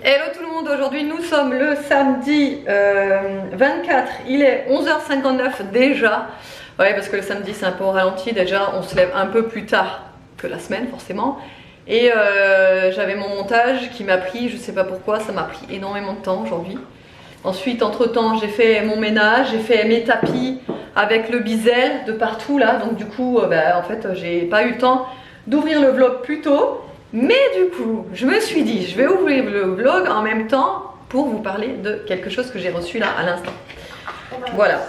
Hello tout le monde, aujourd'hui nous sommes le samedi 24, il est 11h59 déjà. Ouais, parce que le samedi c'est un peu au ralenti, déjà on se lève un peu plus tard que la semaine forcément. Et j'avais mon montage qui m'a pris, je sais pas pourquoi, ça m'a pris énormément de temps aujourd'hui. Ensuite, entre temps, j'ai fait mon ménage, j'ai fait mes tapis avec le bisel de partout là. Donc du coup, en fait, j'ai pas eu le temps d'ouvrir le vlog plus tôt. Mais du coup, je me suis dit, je vais ouvrir le vlog en même temps pour vous parler de quelque chose que j'ai reçu là à l'instant. Voilà.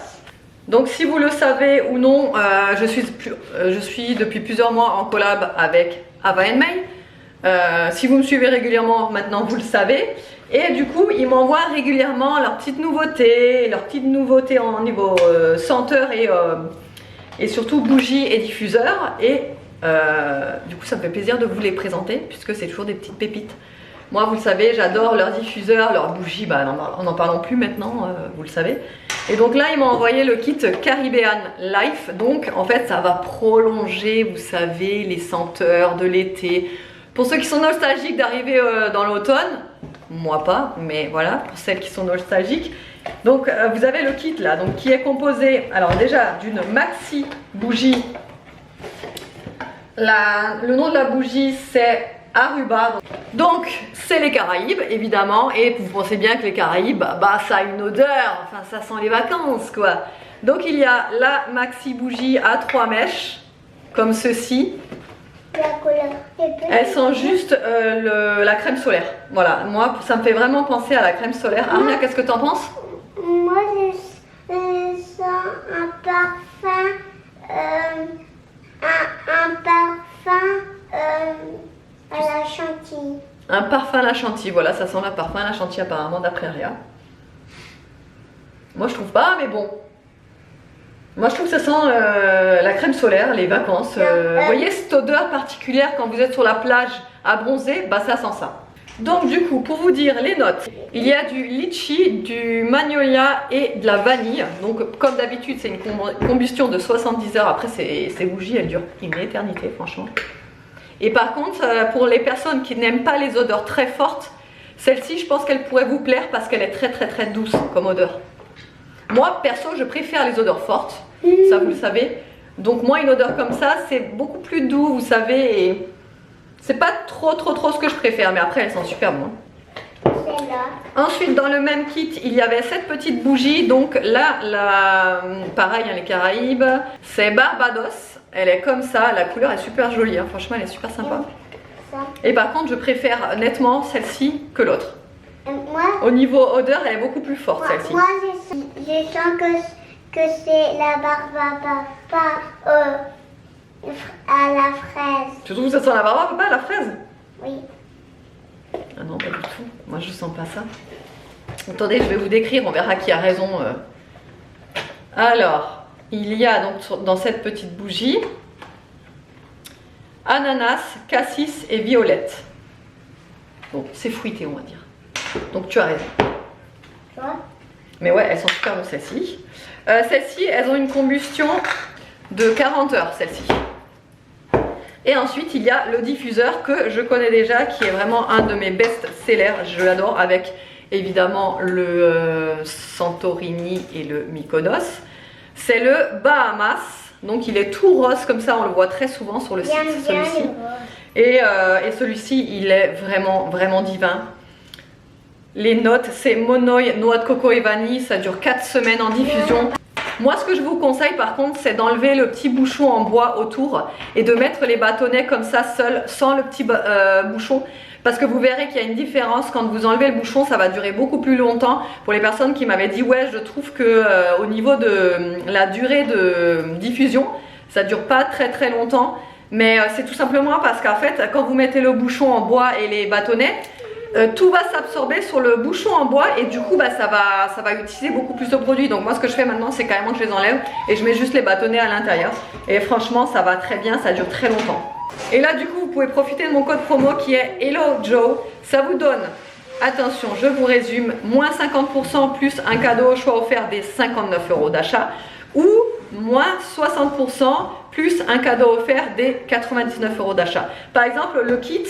Donc si vous le savez ou non, je suis depuis plusieurs mois en collab avec Ava & May. Si vous me suivez régulièrement, maintenant vous le savez. Et du coup, ils m'envoient régulièrement leurs petites nouveautés en niveau senteur et surtout bougies et diffuseurs. Et du coup, ça me fait plaisir de vous les présenter puisque c'est toujours des petites pépites. Moi, vous le savez, j'adore leurs diffuseurs, leurs bougies. En n'en parlons plus maintenant, vous le savez. Et donc là, ils m'ont envoyé le kit Caribbean Life. Donc, en fait, ça va prolonger, vous savez, les senteurs de l'été. Pour ceux qui sont nostalgiques d'arriver dans l'automne, moi pas, mais voilà, pour celles qui sont nostalgiques. Donc, vous avez le kit là, donc qui est composé, alors déjà, d'une maxi bougie. Le nom de la bougie, c'est Aruba. Donc c'est les Caraïbes évidemment, et vous pensez bien que les Caraïbes, ça a une odeur, enfin ça sent les vacances quoi. Donc il y a la maxi bougie à 3 mèches comme ceci. Elles sentent juste la crème solaire. Voilà, moi ça me fait vraiment penser à la crème solaire. Armia, qu'est-ce que tu en penses? Moi je sens un parfum à la chantilly. Un parfum à la chantilly, voilà, ça sent le parfum à la chantilly apparemment d'après Aria. Moi je trouve pas, mais bon. Moi je trouve que ça sent la crème solaire, les vacances. Vous voyez cette odeur particulière quand vous êtes sur la plage à bronzer, ça sent ça. Donc du coup, pour vous dire les notes, il y a du litchi, du magnolia et de la vanille. Donc comme d'habitude, c'est une combustion de 70 heures. Après, ces bougies, elles durent une éternité, franchement. Et par contre, pour les personnes qui n'aiment pas les odeurs très fortes, celle-ci, je pense qu'elle pourrait vous plaire parce qu'elle est très douce comme odeur. Moi, perso, je préfère les odeurs fortes, ça vous le savez. Donc moi, une odeur comme ça, c'est beaucoup plus doux, vous savez, et c'est pas trop ce que je préfère, mais après, elles sont super bonnes. Ensuite, dans le même kit, il y avait cette petite bougie. Donc là, pareil, les Caraïbes, c'est Barbados. Elle est comme ça, la couleur est super jolie, hein. Franchement, elle est super sympa. Et par contre, je préfère nettement celle-ci que l'autre. Au niveau odeur, elle est beaucoup plus forte, celle-ci. Moi, je sens que c'est la barbe à la fraise. Tu trouves que ça sent la barbe papa, à la fraise? Oui. Ah non, pas du tout. Moi, je sens pas ça. Attendez, je vais vous décrire, on verra qui a raison. Alors, il y a donc dans cette petite bougie ananas, cassis et violette. Bon, c'est fruité, on va dire. Donc tu as raison. Mais ouais, elles sont super bonnes celles-ci. Celles-ci, elles ont une combustion de 40 heures, celles-ci. Et ensuite, il y a le diffuseur que je connais déjà, qui est vraiment un de mes best-sellers. Je l'adore, avec évidemment le Santorini et le Mykonos. C'est le Bahamas. Donc il est tout rose comme ça, on le voit très souvent sur le site, celui-ci. Et celui-ci, il est vraiment divin. Les notes, c'est monoï, noix de coco et vanille. Ça dure 4 semaines en diffusion. Moi, ce que je vous conseille par contre, c'est d'enlever le petit bouchon en bois autour et de mettre les bâtonnets comme ça seuls, sans le petit bouchon. Parce que vous verrez qu'il y a une différence. Quand vous enlevez le bouchon, ça va durer beaucoup plus longtemps. Pour les personnes qui m'avaient dit, ouais, je trouve que au niveau de la durée de diffusion, ça dure pas très longtemps. Mais c'est tout simplement parce qu'en fait, quand vous mettez le bouchon en bois et les bâtonnets, tout va s'absorber sur le bouchon en bois et du coup ça va utiliser beaucoup plus de produits. Donc moi ce que je fais maintenant, c'est carrément que je les enlève et je mets juste les bâtonnets à l'intérieur. Et franchement ça va très bien, ça dure très longtemps. Et là du coup vous pouvez profiter de mon code promo qui est Hello Joe. Ça vous donne, attention, je vous résume, moins 50% plus un cadeau au choix offert des 59 € d'achat, ou moins 60% plus un cadeau offert des 99 € d'achat. Par exemple, le kit,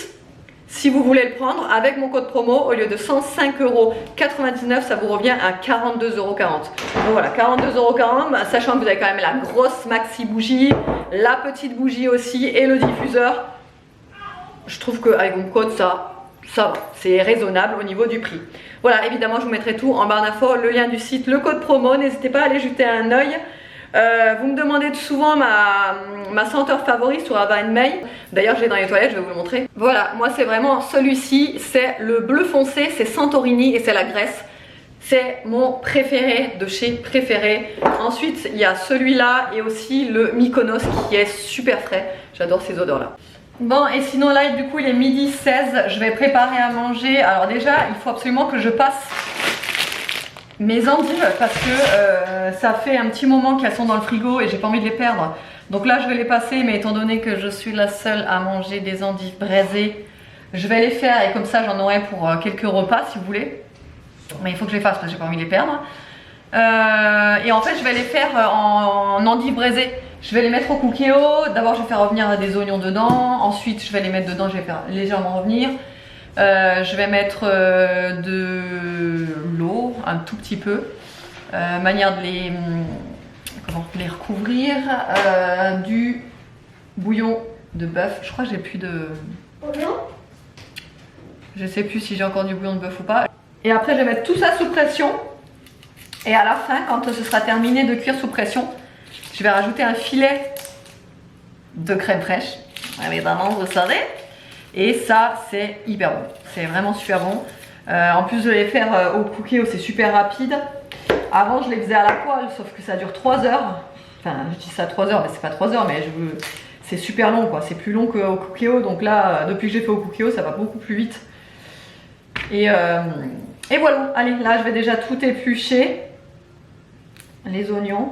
Si vous voulez le prendre avec mon code promo, au lieu de 105,99 €, ça vous revient à 42,40 €. Donc voilà, 42,40 €, sachant que vous avez quand même la grosse maxi bougie, la petite bougie aussi et le diffuseur. Je trouve qu'avec mon code, ça va, c'est raisonnable au niveau du prix. Voilà, évidemment, je vous mettrai tout en barre d'infos, le lien du site, le code promo. N'hésitez pas à aller jeter un œil. Vous me demandez souvent ma senteur favorite sur Ava & May. D'ailleurs, je l'ai dans les toilettes, je vais vous le montrer. Voilà, moi c'est vraiment celui-ci, c'est le bleu foncé, c'est Santorini et c'est la Grèce. C'est mon préféré de chez Préféré. Ensuite, il y a celui-là et aussi le Mykonos qui est super frais. J'adore ces odeurs-là. Bon, et sinon là, du coup, il est midi 16. Je vais préparer à manger. Alors déjà, il faut absolument que je passe mes endives parce que ça fait un petit moment qu'elles sont dans le frigo et j'ai pas envie de les perdre. Donc là, je vais les passer, mais étant donné que je suis la seule à manger des endives braisées, je vais les faire et comme ça, j'en aurai pour quelques repas si vous voulez. Mais il faut que je les fasse parce que j'ai pas envie de les perdre. Et en fait, je vais les faire en endives braisées. Je vais les mettre au cookéo. D'abord, je vais faire revenir des oignons dedans. Ensuite, je vais les mettre dedans. Je vais faire légèrement revenir. Je vais mettre de l'eau, un tout petit peu. Manière de les recouvrir. Du bouillon de bœuf. Je crois que j'ai plus de... Bouillon? Je sais plus si j'ai encore du bouillon de bœuf ou pas. Et après, je vais mettre tout ça sous pression. Et à la fin, quand ce sera terminé de cuire sous pression, je vais rajouter un filet de crème fraîche. Évidemment, vous savez. Et ça, c'est hyper bon. C'est vraiment super bon. En plus de les faire au cookéo, c'est super rapide. Avant, je les faisais à la poêle, sauf que ça dure 3 heures. Enfin, je dis ça 3 heures, mais c'est pas 3 heures, mais c'est super long, quoi. C'est plus long qu'au cookéo. Donc là, depuis que j'ai fait au cookéo, ça va beaucoup plus vite. Et voilà. Allez, là, je vais déjà tout éplucher. Les oignons.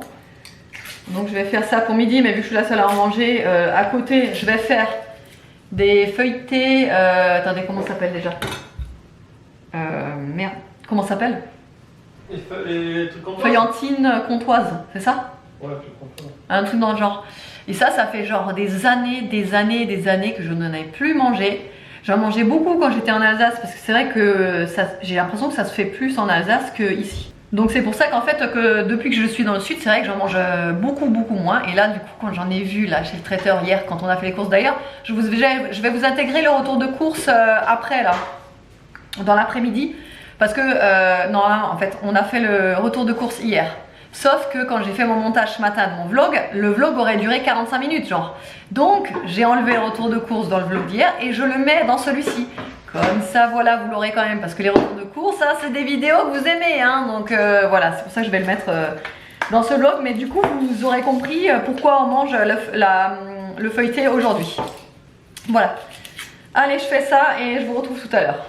Donc je vais faire ça pour midi, mais vu que je suis la seule à en manger, à côté je vais faire des feuilletés. Attendez, comment ça s'appelle déjà? Merde, comment ça s'appelle? Les trucs comtoises. Feuillantine comtoise, c'est ça? Ouais, truc comtoise. Un truc dans le genre. Et ça fait genre des années que je n'en ai plus mangé. J'en mangeais beaucoup quand j'étais en Alsace parce que c'est vrai que j'ai l'impression que ça se fait plus en Alsace qu'ici. Donc c'est pour ça qu'en fait que depuis que je suis dans le sud, c'est vrai que j'en mange beaucoup moins. Et là du coup quand j'en ai vu là chez le traiteur hier quand on a fait les courses d'ailleurs, je vais vous intégrer le retour de course après là, dans l'après-midi. Parce que normalement en fait on a fait le retour de course hier. Sauf que quand j'ai fait mon montage ce matin de mon vlog, le vlog aurait duré 45 minutes genre. Donc j'ai enlevé le retour de course dans le vlog d'hier et je le mets dans celui-ci. Comme ça, voilà, vous l'aurez quand même, parce que les retours de course, ça, c'est des vidéos que vous aimez, hein. Donc voilà, c'est pour ça que je vais le mettre dans ce vlog. Mais du coup, vous aurez compris pourquoi on mange le feuilleté aujourd'hui. Voilà. Allez, je fais ça et je vous retrouve tout à l'heure.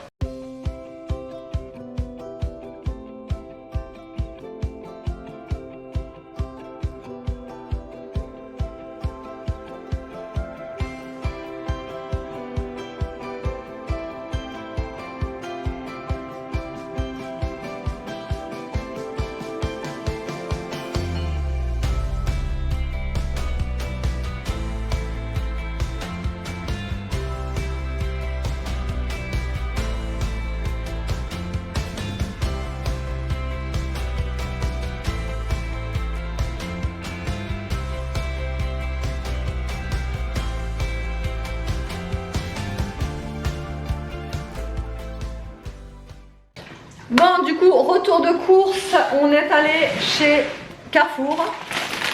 Bon, du coup, retour de course, on est allé chez Carrefour.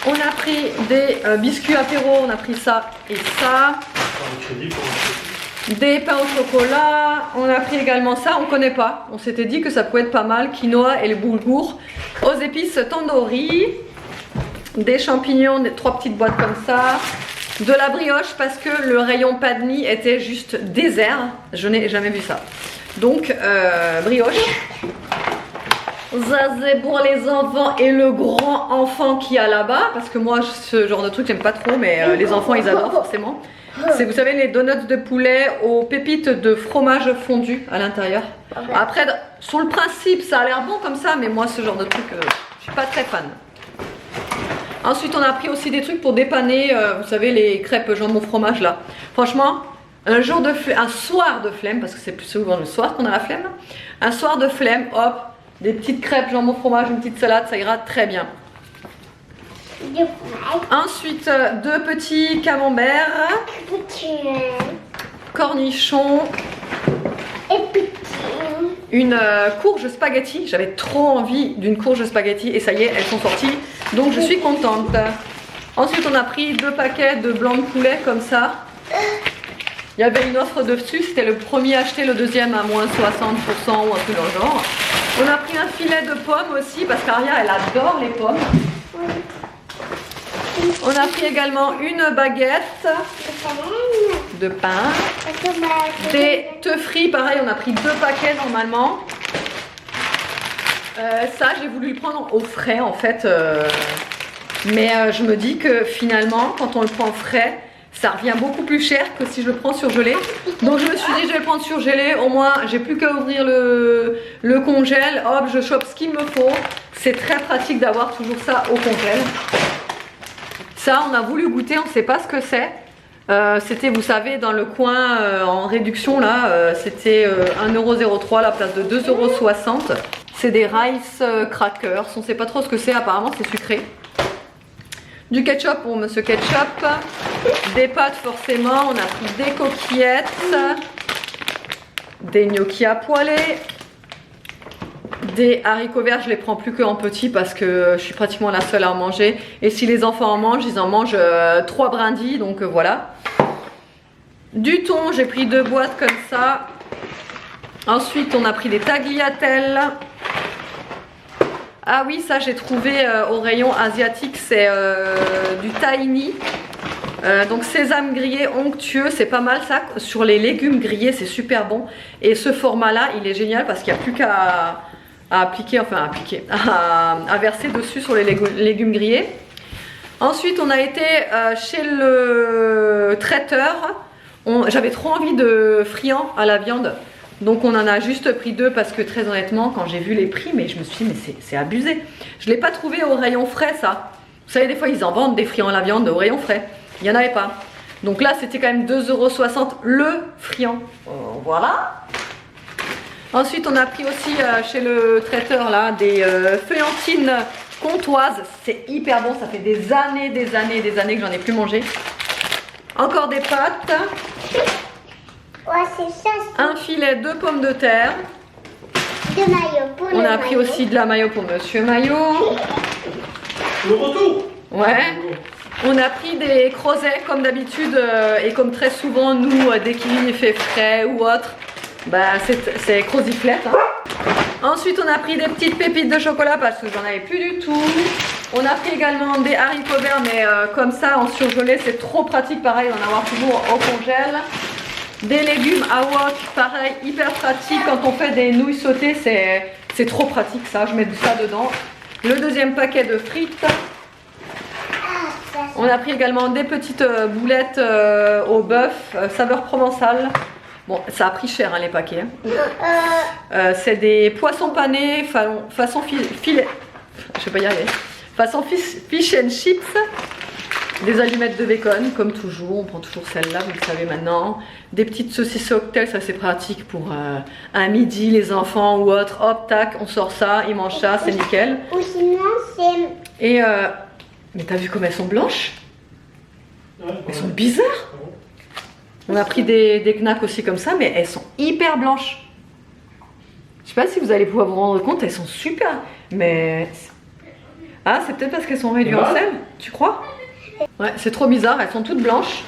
On a pris des biscuits apéro, on a pris ça et ça. Des pains au chocolat, on a pris également ça, on connaît pas. On s'était dit que ça pouvait être pas mal, quinoa et le boulgour aux épices tandoori. Des champignons, 3 petites boîtes comme ça. De la brioche parce que le rayon pain de mie était juste désert. Je n'ai jamais vu ça. Donc, brioche. Ça c'est pour les enfants et le grand enfant qui a là-bas. Parce que moi, ce genre de truc, j'aime pas trop. Mais les enfants, ils adorent forcément. C'est, vous savez, les donuts de poulet aux pépites de fromage fondu à l'intérieur. Après, sur le principe, ça a l'air bon comme ça. Mais moi, ce genre de truc, je suis pas très fan. Ensuite, on a pris aussi des trucs pour dépanner, vous savez, les crêpes jambon fromage là. Franchement, un soir de flemme, parce que c'est plus souvent le soir qu'on a la flemme. Un soir de flemme, hop, des petites crêpes jambon fromage, une petite salade, ça ira très bien. Ensuite, 2 petits camemberts, cornichons, une courge spaghetti. J'avais trop envie d'une courge spaghetti et ça y est, elles sont sorties, donc je suis contente. Ensuite, on a pris 2 paquets de blanc de poulet comme ça. Il y avait une offre dessus, c'était le premier acheté, le deuxième à moins 60% ou un truc dans le genre. On a pris un filet de pommes aussi parce qu'Aria elle adore les pommes. On a pris également une baguette de pain, des œufs frits, pareil on a pris 2 paquets normalement. Ça j'ai voulu le prendre au frais en fait, mais je me dis que finalement quand on le prend frais, ça revient beaucoup plus cher que si je le prends surgelé. Donc je me suis dit je vais le prendre surgelé, au moins j'ai plus qu'à ouvrir le congèle, hop je chope ce qu'il me faut. C'est très pratique d'avoir toujours ça au congèle. Ça on a voulu goûter, on ne sait pas ce que c'est. C'était vous savez dans le coin en réduction là, c'était 1,03€ à la place de 2,60€. C'est des rice crackers, on ne sait pas trop ce que c'est, apparemment c'est sucré. Du ketchup pour Monsieur Ketchup, des pâtes forcément, on a pris des coquillettes, des gnocchis à poêler, des haricots verts, je les prends plus qu'en petits parce que je suis pratiquement la seule à en manger. Et si les enfants en mangent, ils en mangent 3 brindilles, donc voilà. Du thon, j'ai pris 2 boîtes comme ça. Ensuite, on a pris des tagliatelles. Ah oui, ça j'ai trouvé au rayon asiatique, c'est du tahini. Donc sésame grillé onctueux, c'est pas mal ça. Sur les légumes grillés, c'est super bon. Et ce format-là, il est génial parce qu'il n'y a plus qu'à appliquer, à verser dessus sur les légumes grillés. Ensuite, on a été chez le traiteur. J'avais trop envie de friands à la viande. Donc on en a juste pris 2 parce que très honnêtement quand j'ai vu les prix, mais je me suis dit mais c'est abusé. Je ne l'ai pas trouvé au rayon frais ça. Vous savez des fois ils en vendent des friands à la viande au rayon frais. Il n'y en avait pas. Donc là c'était quand même 2,60€ le friand. Voilà. Ensuite on a pris aussi chez le traiteur là des feuillantines comtoises. C'est hyper bon, ça fait des années que j'en ai plus mangé. Encore des pâtes. Ouais, c'est ça. Un filet de pommes de terre. De maillot pour On a pris aussi de la maillot pour Monsieur Maillot. Le retour. Ouais. On a pris des crozets comme d'habitude et comme très souvent nous dès qu'il fait frais ou autre, bah c'est croziflette. Hein. Ensuite on a pris des petites pépites de chocolat parce que j'en avais plus du tout. On a pris également des haricots verts mais comme ça en surgelé c'est trop pratique, pareil d'en avoir toujours au congèle. Des légumes à wok, pareil, hyper pratique. Quand on fait des nouilles sautées, c'est trop pratique ça. Je mets ça dedans. Le deuxième paquet de frites. On a pris également des petites boulettes au bœuf, saveur provençale. Bon, ça a pris cher hein, les paquets. Hein. C'est des poissons panés façon filet. Je vais pas y arriver. Façon fish and chips. Des allumettes de bacon, comme toujours, on prend toujours celle-là, vous le savez maintenant. Des petites saucisses cocktail, ça c'est pratique pour un midi, les enfants ou autre. Hop, tac, on sort ça, ils mangent ça, c'est nickel. Ou sinon c'est... Et mais t'as vu comme elles sont blanches? Elles sont bizarres. On a pris des knacks aussi comme ça, mais elles sont hyper blanches. Je sais pas si vous allez pouvoir vous rendre compte, elles sont super. Mais... Ah, c'est peut-être parce qu'elles sont réduites en sel, tu crois? Ouais, c'est trop bizarre, elles sont toutes blanches.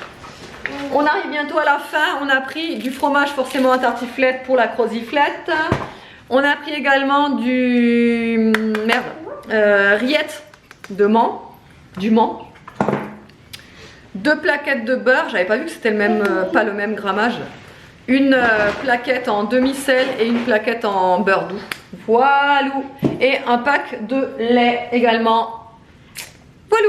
On arrive bientôt à la fin. On a pris du fromage forcément à tartiflette pour la croziflette. On a pris également du... rillettes de Mans. Du Mans. 2 plaquettes de beurre. J'avais pas vu que c'était le même, pas le même grammage. Une plaquette en demi-sel et une plaquette en beurre doux. Voilà. Et un pack de lait également. Voilà.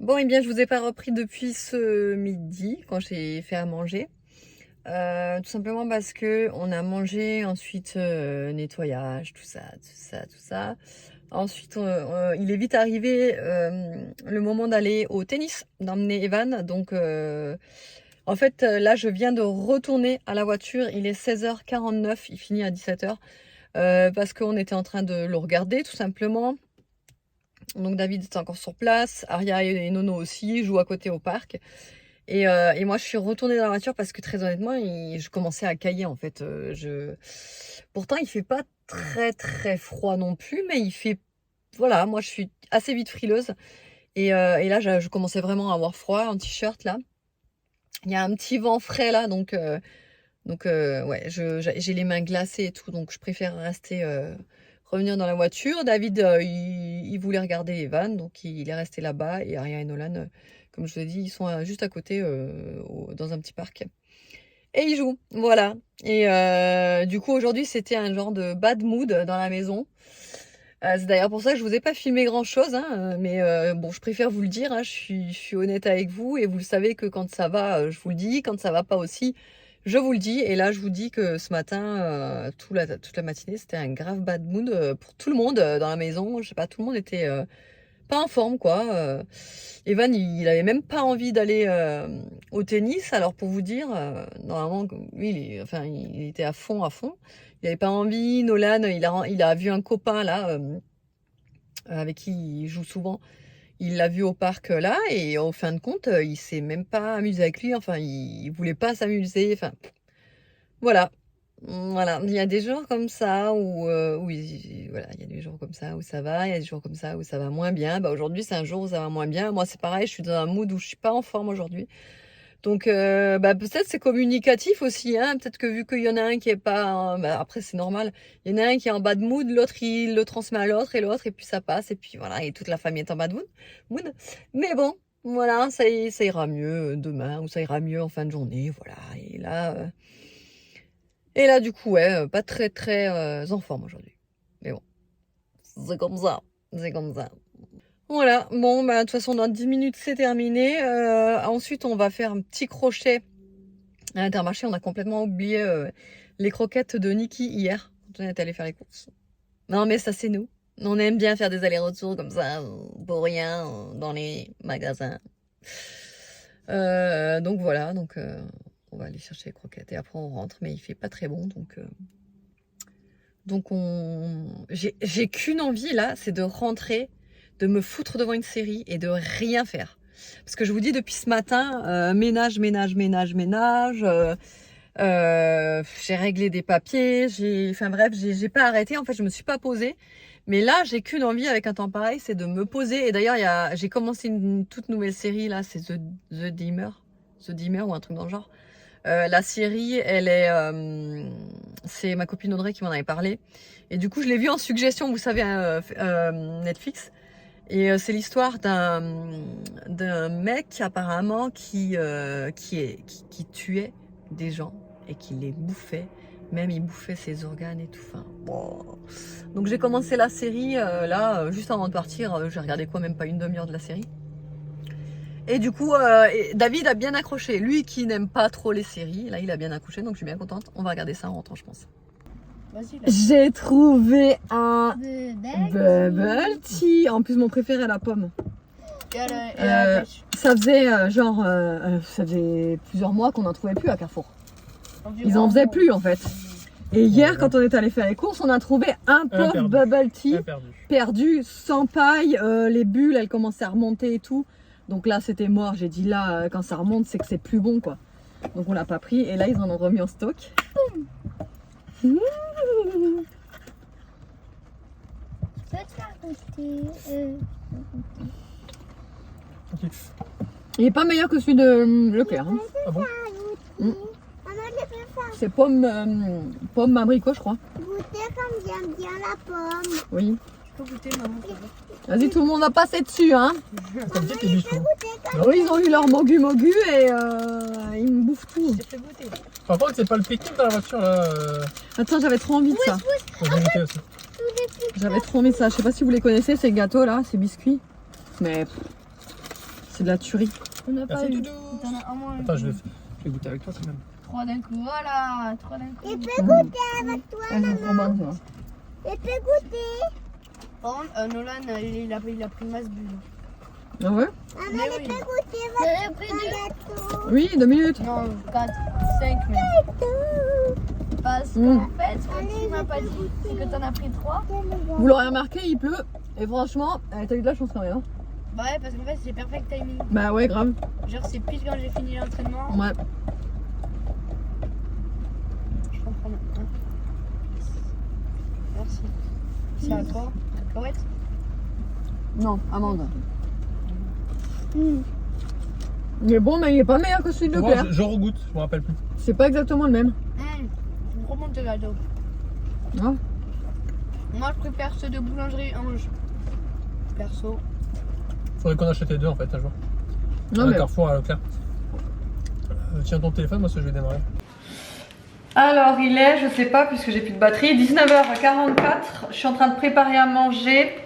Bon, eh bien, je vous ai pas repris depuis ce midi, quand j'ai fait à manger. Tout simplement parce que on a mangé, ensuite nettoyage, tout ça. Ensuite, il est vite arrivé le moment d'aller au tennis, d'emmener Evan. Donc, en fait, là, je viens de retourner à la voiture. Il est 16h49, il finit à 17h. Parce qu'on était en train de le regarder, tout simplement. Donc, David était encore sur place. Aria et Nono aussi jouent à côté au parc. Et moi, je suis retournée dans la voiture parce que très honnêtement, je commençais à cailler en fait. Pourtant, il fait pas très froid non plus, mais il fait... Voilà, moi, je suis assez vite frileuse. Et là, je commençais vraiment à avoir froid en t-shirt là. Il y a un petit vent frais là, donc ouais, j'ai les mains glacées et tout, donc je préfère rester... revenir dans la voiture. David, il voulait regarder Evan, donc il est resté là-bas. Et Aria et Nolan, comme je vous ai dit, ils sont juste à côté, dans un petit parc. Et ils jouent, voilà. Et du coup, aujourd'hui, c'était un genre de bad mood dans la maison. C'est d'ailleurs pour ça que je vous ai pas filmé grand-chose, hein, mais bon, je préfère vous le dire, hein, je suis honnête avec vous. Et vous le savez que quand ça va, je vous le dis. Quand ça va pas aussi, je vous le dis. Et là, je vous dis que ce matin, toute la matinée, c'était un grave bad mood pour tout le monde dans la maison. Je sais pas, tout le monde était pas en forme, quoi. Evan, il avait même pas envie d'aller au tennis. Alors, pour vous dire, normalement, lui, il était à fond. Il avait pas envie. Nolan, il a vu un copain, là, avec qui il joue souvent. Il l'a vu au parc là et en fin de compte, il s'est même pas amusé avec lui. Enfin, il voulait pas s'amuser. Enfin, voilà. Voilà. Il y a des jours comme ça où, voilà, il y a des jours comme ça où ça va, il y a des jours comme ça où ça va moins bien. Bah, aujourd'hui, c'est un jour où ça va moins bien. Moi, c'est pareil, je suis dans un mood où je suis pas en forme aujourd'hui. Donc, bah, peut-être c'est communicatif aussi, hein. Peut-être que vu qu'il y en a un qui est pas, bah, après c'est normal. Il y en a un qui est en bad mood, l'autre il le transmet à l'autre, et puis ça passe, et puis voilà, et toute la famille est en bad mood. Mais bon, voilà, ça ira mieux demain, ou ça ira mieux en fin de journée, voilà. Et là du coup, ouais, pas très en forme aujourd'hui. Mais bon, c'est comme ça, Voilà, bon, bah, de toute façon, dans 10 minutes, c'est terminé. Ensuite, on va faire un petit crochet à l'Intermarché. On a complètement oublié les croquettes de Niki hier, quand on est allé faire les courses. Non, mais ça, c'est nous. On aime bien faire des allers-retours comme ça, pour rien, dans les magasins. Donc voilà, on va aller chercher les croquettes et après on rentre, mais il fait pas très bon, donc j'ai qu'une envie là, c'est de rentrer, de me foutre devant une série et de rien faire. Parce que je vous dis depuis ce matin, ménage. J'ai réglé des papiers, enfin bref, j'ai pas arrêté. En fait, je me suis pas posée. Mais là, j'ai qu'une envie avec un temps pareil, c'est de me poser. Et d'ailleurs, j'ai commencé une toute nouvelle série là, c'est The Dimmer ou un truc dans le genre. La série, c'est ma copine Audrey qui m'en avait parlé. Et du coup, je l'ai vue en suggestion, vous savez, Netflix. Et c'est l'histoire d'un mec apparemment qui tuait des gens et qui les bouffait. Même il bouffait ses organes et tout. Enfin, wow. Donc j'ai commencé la série là, juste avant de partir. J'ai regardé même pas une demi-heure de la série. Et du coup, David a bien accroché. Lui qui n'aime pas trop les séries, là il a bien accroché, donc je suis bien contente. On va regarder ça en rentrant, je pense. J'ai trouvé un bubble tea. En plus, mon préféré, la pomme. Ça faisait ça faisait plusieurs mois qu'on n'en trouvait plus à Carrefour. Ils en faisaient plus en fait. Et hier, quand on est allé faire les courses, on a trouvé un pauvre bubble tea perdu, sans paille. Les bulles, elles commençaient à remonter et tout. Donc là, c'était mort. J'ai dit là, quand ça remonte, c'est que c'est plus bon quoi. Donc on l'a pas pris. Et là, ils en ont remis en stock. Je peux te faire goûter. Il est pas meilleur que celui de Leclerc. Hein. Ah bon? C'est pomme abricot, je crois. Goûter comme j'aime bien la pomme. Oui. Je peux goûter, maman. Vas-y, tout le monde va passer dessus, hein. Ça me dit que les bichons. Oui, ils ont eu leur mogu et ils me bouffent tout. Je t'ai fait goûter. Par contre, c'est pas le Pékin dans la voiture là. Attends, j'avais trop envie de ça. Faut bien goûter aussi. J'avais trop envie de ça. Je sais pas si vous les connaissez, ces gâteaux là, ces biscuits. Mais C'est de la tuerie. On n'a pas Merci, eu. Doudou. T'en as un moins. Attends, je vais goûter avec toi quand même. 3 d'un coup, voilà. 3 d'un coup. Je peux goûter avec toi, maman. Je peux goûter. Par contre, Nolan, il a pris masse bulle. Ah ouais? Maman, Mais je oui. peux goûter avec toi, gâteau. Oui, 2 minutes. Non, 4, 5 même. Parce qu'en fait, ce que tu m'as pas dit, c'est que t'en as pris 3. Vous l'aurez remarqué, il pleut. Et franchement, t'as eu de la chance quand même. Hein. Bah ouais, parce qu'en fait, c'est perfect timing. Bah ouais, grave. Genre, c'est pile quand j'ai fini l'entraînement. Ouais. Je comprends. Hein. Merci. C'est à toi, cacahuète. Non, amande. Il est bon, mais il est pas meilleur que celui de Moi, Leclerc. je regoute, je me rappelle plus. C'est pas exactement le même. Je remonte le gâteau. Ah. Moi, je préfère ceux de boulangerie Ange. Perso. Faudrait qu'on achète les deux en fait un jour. Non, À mais... Carrefour, à Leclerc. Tiens ton téléphone, moi, ça je vais démarrer. Alors, il est, je sais pas, puisque j'ai plus de batterie, 19h44. Je suis en train de préparer à manger.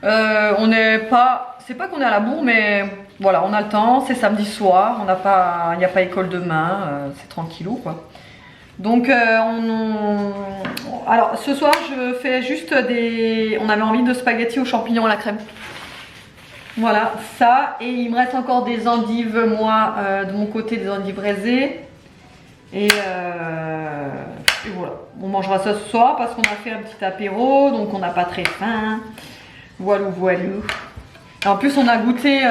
On n'est pas... C'est pas qu'on est à la bourre, mais voilà, on a le temps. C'est samedi soir. On n'a pas... Il n'y a pas école demain. C'est tranquillou, quoi. Donc, alors, ce soir, je fais juste des... On avait envie de spaghettis aux champignons à la crème. Voilà, ça. Et il me reste encore des endives, moi, de mon côté, des endives braisées. Et voilà, on mangera ça ce soir parce qu'on a fait un petit apéro, donc on n'a pas très faim. Voilou, voilou. Et en plus, on a goûté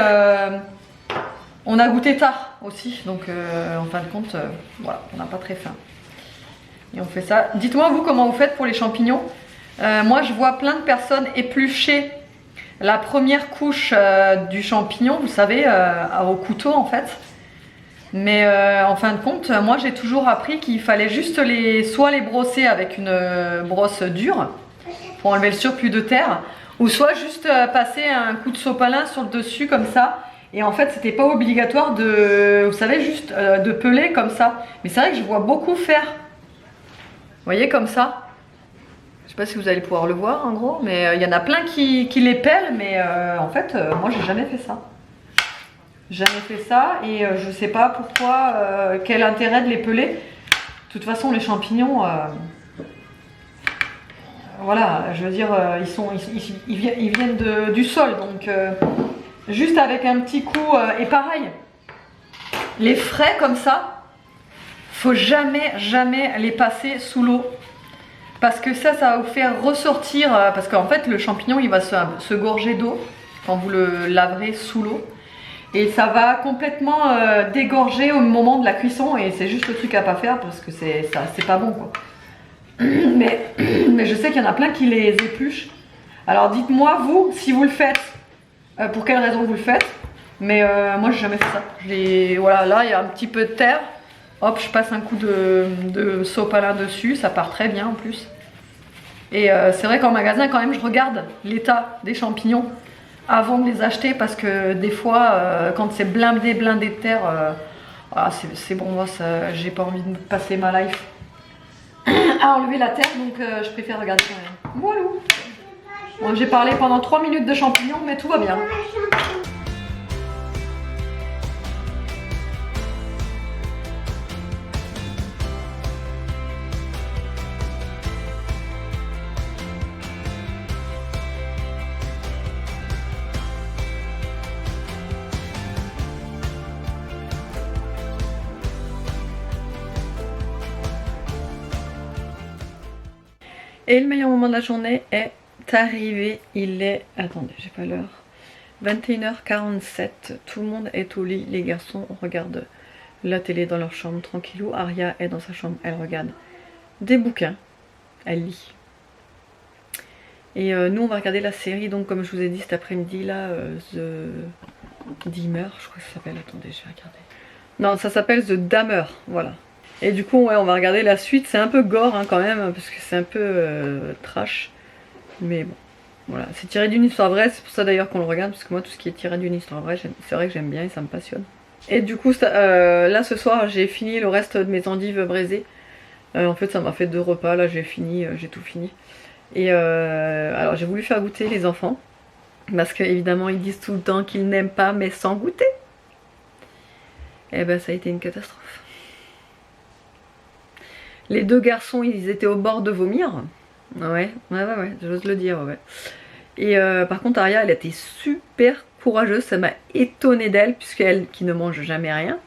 tard aussi, donc en fin de compte, voilà, on n'a pas très faim. Et on fait ça. Dites-moi, vous, comment vous faites pour les champignons? Moi, je vois plein de personnes éplucher la première couche du champignon, vous savez, au couteau en fait. Mais en fin de compte, moi j'ai toujours appris qu'il fallait juste soit les brosser avec une brosse dure pour enlever le surplus de terre, ou soit juste passer un coup de sopalin sur le dessus comme ça. Et en fait, c'était pas obligatoire de, vous savez, juste de peler comme ça. Mais c'est vrai que je vois beaucoup faire. Vous voyez, comme ça. Je sais pas si vous allez pouvoir le voir en gros, mais il y en a plein qui les pèlent, mais en fait, moi j'ai jamais fait ça. Jamais fait ça et je sais pas pourquoi, quel intérêt de les peler. De toute façon, les champignons, voilà, je veux dire, ils viennent du sol, donc juste avec un petit coup, et pareil, les frais comme ça, faut jamais les passer sous l'eau. Parce que ça va vous faire ressortir, parce qu'en fait, le champignon, il va se gorger d'eau quand vous le laverez sous l'eau. Et ça va complètement dégorger au moment de la cuisson et c'est juste le truc à pas faire parce que c'est pas bon quoi. Mais je sais qu'il y en a plein qui les épluchent. Alors dites-moi vous si vous le faites, pour quelle raison vous le faites. Mais moi j'ai jamais fait ça. Voilà, là il y a un petit peu de terre. Hop, je passe un coup de sopalin dessus, ça part très bien en plus. Et c'est vrai qu'en magasin quand même je regarde l'état des champignons avant de les acheter parce que des fois quand c'est blindé de terre, c'est bon, moi j'ai pas envie de passer ma life à enlever la terre, donc je préfère regarder quand même. Voilà. Bon, j'ai parlé pendant 3 minutes de champignons mais tout va bien. Et le meilleur moment de la journée est arrivé, il est, attendez, j'ai pas l'heure, 21h47, tout le monde est au lit, les garçons regardent la télé dans leur chambre tranquillou, Aria est dans sa chambre, elle regarde des bouquins, elle lit. Et nous on va regarder la série, donc comme je vous ai dit cet après-midi là, The Dimmer, je crois que ça s'appelle, attendez, je vais regarder. Non, ça s'appelle The Dammer, voilà. Et du coup, ouais, on va regarder la suite. C'est un peu gore hein, quand même, parce que c'est un peu trash. Mais bon, voilà. C'est tiré d'une histoire vraie. C'est pour ça d'ailleurs qu'on le regarde, parce que moi, tout ce qui est tiré d'une histoire vraie, c'est vrai que j'aime bien et ça me passionne. Et du coup, là, ce soir, j'ai fini le reste de mes endives braisées. En fait, ça m'a fait 2 repas. Là, j'ai tout fini. Et alors, j'ai voulu faire goûter les enfants. Parce qu'évidemment ils disent tout le temps qu'ils n'aiment pas mais sans goûter. Et ben ça a été une catastrophe. Les deux garçons ils étaient au bord de vomir. Ouais, j'ose le dire, ouais. Et par contre Aria elle était super courageuse, ça m'a étonnée d'elle puisqu'elle qui ne mange jamais rien.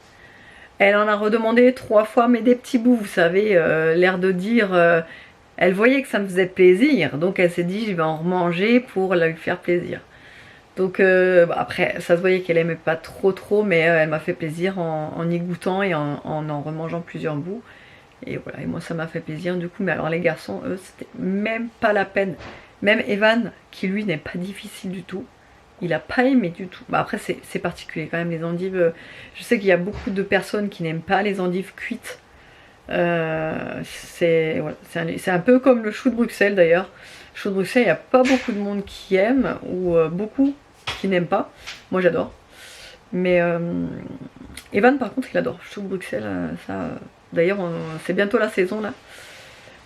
Elle en a redemandé 3 fois mais des petits bouts, vous savez, l'air de dire... elle voyait que ça me faisait plaisir, donc elle s'est dit je vais en remanger pour lui faire plaisir. Donc après ça se voyait qu'elle aimait pas trop mais elle m'a fait plaisir en y goûtant et en remangeant plusieurs bouts. Et voilà, et moi ça m'a fait plaisir du coup. Mais alors les garçons, eux, c'était même pas la peine. Même Evan, qui lui n'est pas difficile du tout, il a pas aimé du tout. Bah après c'est particulier quand même les endives. Je sais qu'il y a beaucoup de personnes qui n'aiment pas les endives cuites. C'est un peu comme le chou de Bruxelles d'ailleurs. Le chou de Bruxelles, il n'y a pas beaucoup de monde qui aime, ou beaucoup qui n'aiment pas. Moi j'adore. Mais Evan par contre il adore. Le chou de Bruxelles, ça... D'ailleurs c'est bientôt la saison là.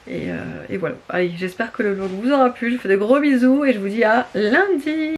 Et voilà. Allez, j'espère que le vlog vous aura plu. Je vous fais de gros bisous et je vous dis à lundi.